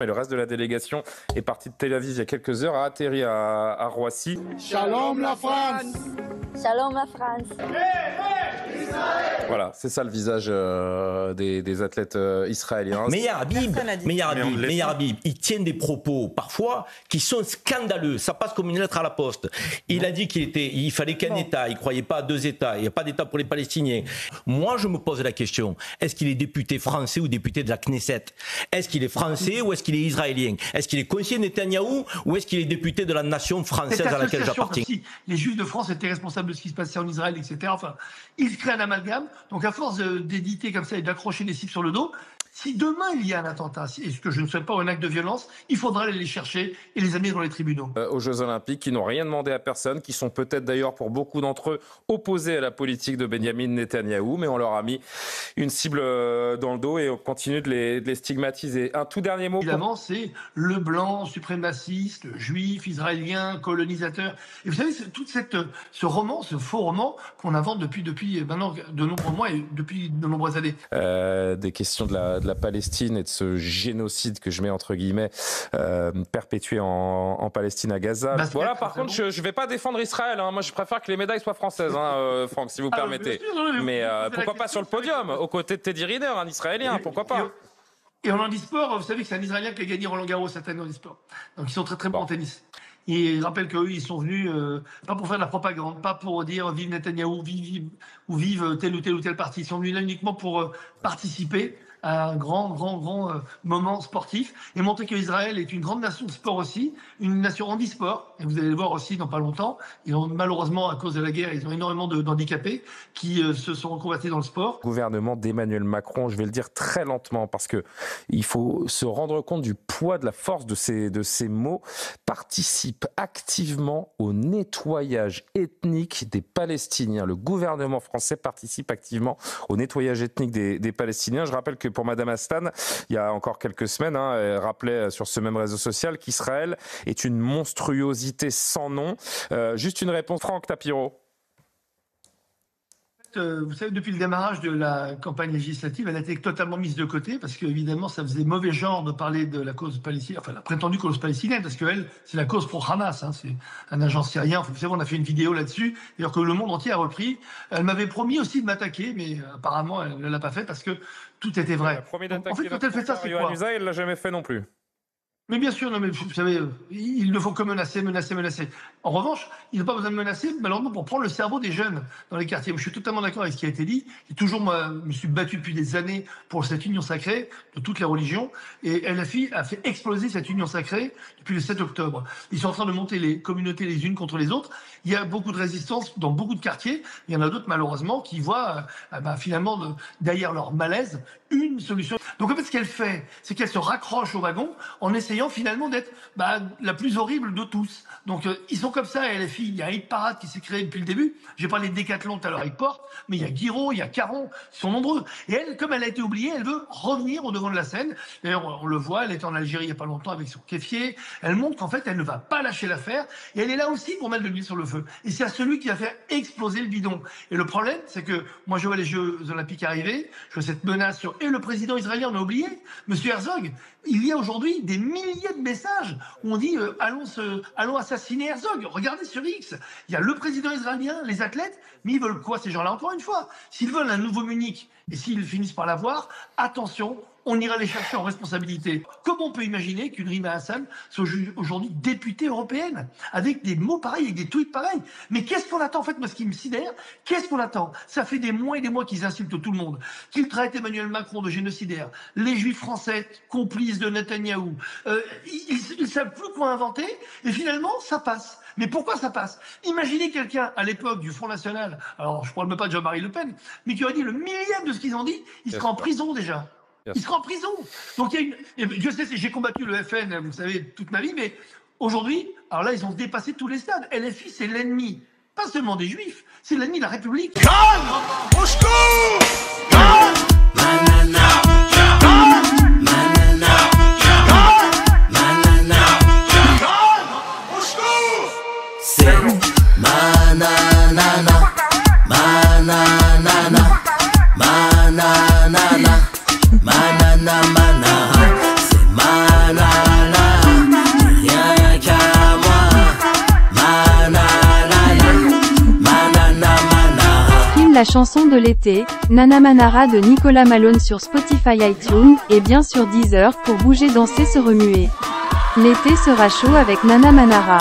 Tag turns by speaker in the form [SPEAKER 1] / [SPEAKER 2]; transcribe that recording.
[SPEAKER 1] Et le reste de la délégation est parti de Tel Aviv il y a quelques heures, a atterri à Roissy.
[SPEAKER 2] Shalom la France.
[SPEAKER 3] Shalom la France.
[SPEAKER 1] Voilà, c'est ça le visage des athlètes israéliens.
[SPEAKER 4] Mais Habib, il tient des propos parfois qui sont scandaleux. Ça passe comme une lettre à la poste. Il a dit qu'il fallait qu'un État. Il ne croyait pas à deux États. Il n'y a pas d'État pour les Palestiniens. Moi, je me pose la question. Est-ce qu'il est député français ou député de la Knesset? Est-ce qu'il est français ou est-ce qu'il est israélien? Est-ce qu'il est conseiller de Netanyahou ou est-ce qu'il est député de la nation française à laquelle j'appartiens?
[SPEAKER 5] Si les Juifs de France étaient responsables de ce qui se passait en Israël, etc. Enfin, ils créent un amalgame. Donc, à force d'éditer comme ça et d'accrocher des cibles sur le dos, si demain il y a un attentat, et ce que je ne souhaite pas, un acte de violence, il faudra aller les chercher et les amener dans les tribunaux.
[SPEAKER 1] Aux Jeux Olympiques, qui n'ont rien demandé à personne, qui sont peut-être d'ailleurs pour beaucoup d'entre eux opposés à la politique de Benyamin Netanyahou, mais on leur a mis une cible dans le dos et on continue de les stigmatiser. Un tout dernier mot.
[SPEAKER 5] Évidemment, c'est le blanc, suprémaciste, juif, israélien, colonisateur. Et vous savez, tout ce roman, ce faux roman qu'on invente depuis maintenant de nombreux mois et depuis de nombreuses années.
[SPEAKER 1] Des questions de la Palestine et de ce génocide que je mets entre guillemets perpétué en Palestine à Gaza. Voilà, par contre, je ne vais pas défendre Israël. Hein. Moi, je préfère que les médailles soient françaises, Franck, si vous permettez. Mais pourquoi pas sur le podium, aux côtés de Teddy Riner, un Israélien, pourquoi pas.
[SPEAKER 5] Et en handisport, vous savez que c'est un Israélien qui a gagné Roland Garros cette année en handisport. Donc ils sont très très bons en tennis. Et je rappelle qu'eux, ils sont venus, pas pour faire de la propagande, pas pour dire vive Netanyahou, vive tel ou tel parti. Ils sont venus là uniquement pour participer à un grand moment sportif et montrer qu'Israël est une grande nation de sport aussi, une nation handisport. Et vous allez le voir aussi dans pas longtemps. Ils ont malheureusement, à cause de la guerre, ils ont énormément d'handicapés qui se sont reconvertis dans le sport.
[SPEAKER 1] Le gouvernement d'Emmanuel Macron, je vais le dire très lentement parce que il faut se rendre compte du poids, de la force de ces mots, participe activement au nettoyage ethnique des Palestiniens. Le gouvernement français participe activement au nettoyage ethnique des Palestiniens. Je rappelle que pour Madame Astan, il y a encore quelques semaines, elle rappelait sur ce même réseau social qu'Israël est une monstruosité sans nom. Juste une réponse, Franck Tapiro.
[SPEAKER 5] Vous savez, depuis le démarrage de la campagne législative, elle a été totalement mise de côté parce qu'évidemment, ça faisait mauvais genre de parler de la cause palestinienne, enfin la prétendue cause palestinienne, parce qu'elle, c'est la cause pro-Hamas, c'est un agent syrien. Vous savez, on a fait une vidéo là-dessus, d'ailleurs que le monde entier a repris. Elle m'avait promis aussi de m'attaquer, mais apparemment, elle ne l'a pas fait parce que tout était vrai.
[SPEAKER 1] Elle a promis d'attaquer.
[SPEAKER 5] En fait, quand elle fait ça, c'est quoi?
[SPEAKER 1] Elle l'a jamais fait non plus.
[SPEAKER 5] Mais bien sûr, non, mais vous savez, il ne faut que menacer. En revanche, il n'a pas besoin de menacer, malheureusement, pour prendre le cerveau des jeunes dans les quartiers. Moi, je suis totalement d'accord avec ce qui a été dit. Me suis battu depuis des années pour cette union sacrée de toutes les religions. Et LFI a fait exploser cette union sacrée depuis le 7 octobre. Ils sont en train de monter les communautés les unes contre les autres. Il y a beaucoup de résistance dans beaucoup de quartiers. Il y en a d'autres, malheureusement, qui voient finalement, derrière leur malaise, une solution. Donc en fait, ce qu'elle fait, c'est qu'elle se raccroche au wagon en essayant finalement d'être la plus horrible de tous. Donc ils sont comme ça, et les filles, il y a un hit parade qui s'est créé depuis le début. J'ai parlé de Décathlon tout à l'heure avec Porte, mais il y a Guiraud, il y a Caron, ils sont nombreux. Et elle, comme elle a été oubliée, elle veut revenir au devant de la scène. D'ailleurs, on le voit, elle est en Algérie il n'y a pas longtemps avec son kéfier. Elle montre qu'en fait, elle ne va pas lâcher l'affaire. Et elle est là aussi pour mettre de l'huile sur le feu. Et c'est à celui qui va faire exploser le bidon. Et le problème, c'est que moi, je vois les Jeux Olympiques arriver, je vois cette menace sur... Et le président israélien, on a oublié, Monsieur Herzog, il y a aujourd'hui des milliers de messages où on dit allons assassiner Herzog. Regardez sur X, il y a le président israélien, les athlètes, mais ils veulent quoi ces gens-là? Encore une fois, s'ils veulent un nouveau Munich et s'ils finissent par l'avoir, attention, on ira les chercher en responsabilité. Comment on peut imaginer qu'une Rima Hassan soit aujourd'hui députée européenne avec des mots pareils, avec des tweets pareils? Mais qu'est-ce qu'on attend en fait? Moi, ce qui me sidère, qu'est-ce qu'on attend? Ça fait des mois et des mois qu'ils insultent tout le monde, qu'ils traitent Emmanuel Macron de génocidaire, les Juifs français complices de Netanyahou. Ils ne savent plus quoi inventer et finalement, ça passe. Mais pourquoi ça passe? Imaginez quelqu'un à l'époque du Front National, alors je ne parle même pas de Jean-Marie Le Pen, mais qui aurait dit le millième de ce qu'ils ont dit, il serait en prison déjà. Il sera en prison. Donc il y a je sais, j'ai combattu le FN, vous savez, toute ma vie, mais aujourd'hui, alors là, ils ont dépassé tous les stades. LFI, c'est l'ennemi, pas seulement des Juifs, c'est l'ennemi de la République.
[SPEAKER 6] C'est mananana, mananana, mananana. Manana, mana, c'est mana.
[SPEAKER 2] la chanson de l'été, Nana Manara de Nicolas Malone sur Spotify, iTunes, et bien sûr Deezer pour bouger, danser, se remuer. L'été sera chaud avec Nana Manara.